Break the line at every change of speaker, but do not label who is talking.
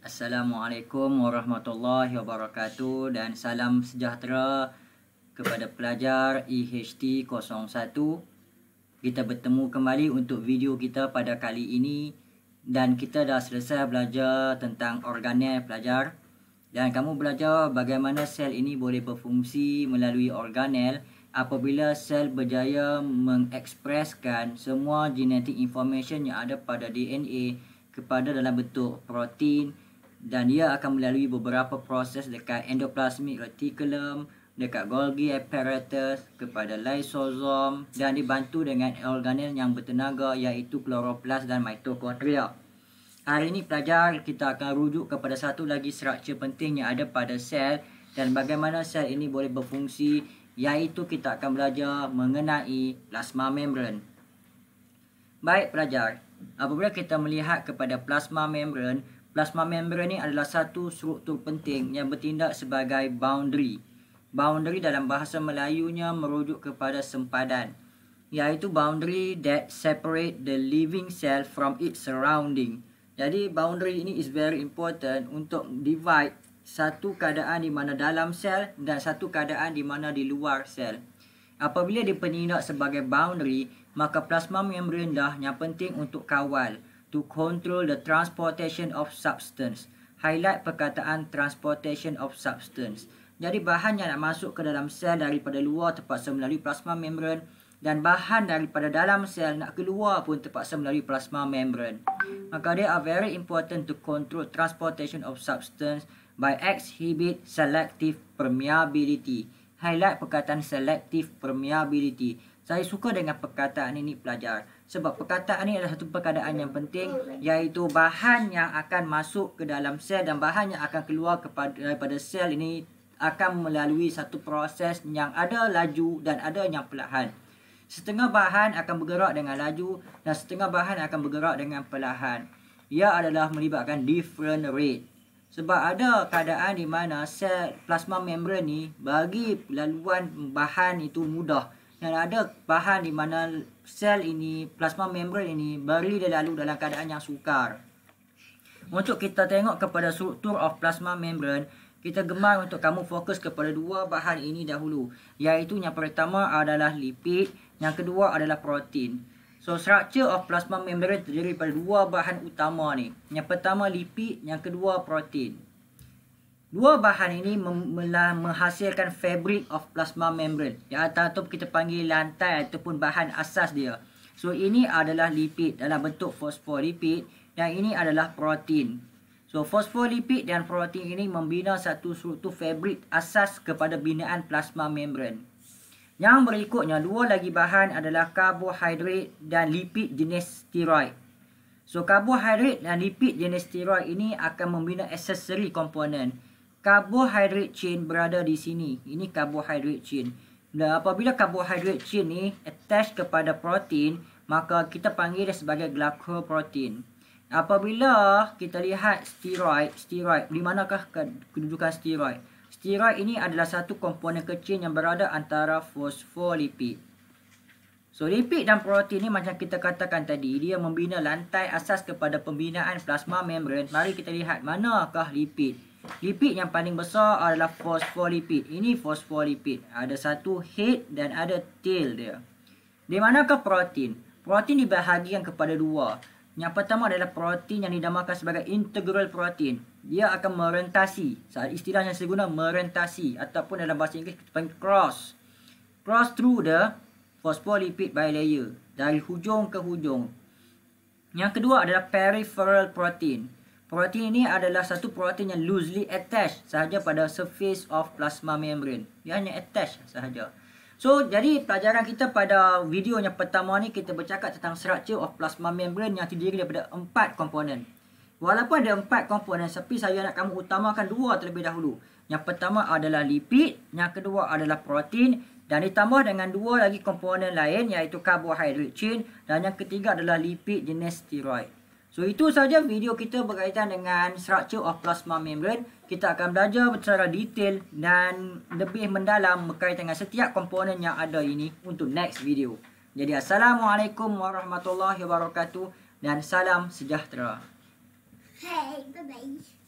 Assalamualaikum warahmatullahi wabarakatuh dan salam sejahtera kepada pelajar EHT 01. Kita bertemu kembali untuk video kita pada kali ini dan kita dah selesai belajar tentang organel pelajar, dan kamu belajar bagaimana sel ini boleh berfungsi melalui organel apabila sel berjaya mengekspreskan semua genetic information yang ada pada DNA kepada dalam bentuk protein, dan dia akan melalui beberapa proses dekat endoplasmic reticulum, dekat Golgi apparatus, kepada lysosom, dan dibantu dengan organel yang bertenaga iaitu kloroplas dan mitokondria. Hari ini pelajar kita akan rujuk kepada satu lagi struktur penting yang ada pada sel dan bagaimana sel ini boleh berfungsi, iaitu kita akan belajar mengenai plasma membran. Baik pelajar, apabila kita melihat kepada plasma membran ni adalah satu struktur penting yang bertindak sebagai boundary. Boundary dalam bahasa Melayunya merujuk kepada sempadan, iaitu boundary that separate the living cell from its surrounding. Jadi boundary ini is very important untuk divide satu keadaan di mana dalam sel dan satu keadaan di mana di luar sel. Apabila dia bertindak sebagai boundary, maka plasma membran dah yang penting untuk kawal, to control the transportation of substance. Highlight perkataan transportation of substance. Jadi bahan yang nak masuk ke dalam sel daripada luar terpaksa melalui plasma membran, dan bahan daripada dalam sel nak keluar pun terpaksa melalui plasma membran. Maka they are very important to control transportation of substance by exhibit selective permeability. Highlight perkataan selective permeability. Saya suka dengan perkataan ini pelajar, sebab perkataan ini adalah satu perkataan yang penting, iaitu bahan yang akan masuk ke dalam sel dan bahan yang akan keluar daripada sel ini akan melalui satu proses yang ada laju dan ada yang perlahan. Setengah bahan akan bergerak dengan laju dan setengah bahan akan bergerak dengan perlahan. Ia adalah melibatkan different rate. Sebab ada keadaan di mana sel plasma membran ni bagi laluan bahan itu mudah, dan ada bahan di mana sel ini, plasma membran ini bagi dia lalu dalam keadaan yang sukar. Untuk kita tengok kepada struktur of plasma membran, kita gemar untuk kamu fokus kepada dua bahan ini dahulu, iaitu yang pertama adalah lipid, yang kedua adalah protein. So structure of plasma membran terdiri daripada dua bahan utama ni. Yang pertama lipid, yang kedua protein. Dua bahan ini menghasilkan fabric of plasma membran, yang atau kita panggil lantai ataupun bahan asas dia. So ini adalah lipid dalam bentuk fosfolipid, dan ini adalah protein. So fosfolipid dan protein ini membina satu struktur fabric asas kepada binaan plasma membran. Yang berikutnya, dua lagi bahan adalah karbohidrat dan lipid jenis steroid. So karbohidrat dan lipid jenis steroid ini akan membina accessory komponen. Karbohidrat chain berada di sini. Ini karbohidrat chain. Dan apabila karbohidrat chain ni attach kepada protein, maka kita panggil dia sebagai glycoprotein. Apabila kita lihat steroid, di manakah kedudukan steroid? Steroid ini adalah satu komponen kecil yang berada antara fosfolipid. So lipid dan protein ini macam kita katakan tadi, dia membina lantai asas kepada pembinaan plasma membran. Mari kita lihat manakah lipid. Lipid yang paling besar adalah fosfolipid. Ini fosfolipid. Ada satu head dan ada tail dia. Di manakah protein? Protein dibahagikan kepada dua. Yang pertama adalah protein yang dinamakan sebagai integral protein. Dia akan merentasi. Istilah yang saya guna merentasi, ataupun dalam bahasa Inggeris kita panggil cross. Cross through the phospholipid bilayer, dari hujung ke hujung. Yang kedua adalah peripheral protein. Protein ini adalah satu protein yang loosely attached sahaja pada surface of plasma membran. Dia hanya attached sahaja. So, jadi pelajaran kita pada video yang pertama ni kita bercakap tentang structure of plasma membran yang terdiri daripada 4 komponen. Walaupun ada 4 komponen, tapi saya nak kamu utamakan dua terlebih dahulu. Yang pertama adalah lipid, yang kedua adalah protein, dan ditambah dengan dua lagi komponen lain iaitu carbohydrate chain, dan yang ketiga adalah lipid jenis steroid. So itu saja video kita berkaitan dengan structure of plasma membran. Kita akan belajar secara detail dan lebih mendalam berkaitan dengan setiap komponen yang ada ini untuk next video. Jadi Assalamualaikum warahmatullahi wabarakatuh dan salam sejahtera.
Hey, bye-bye.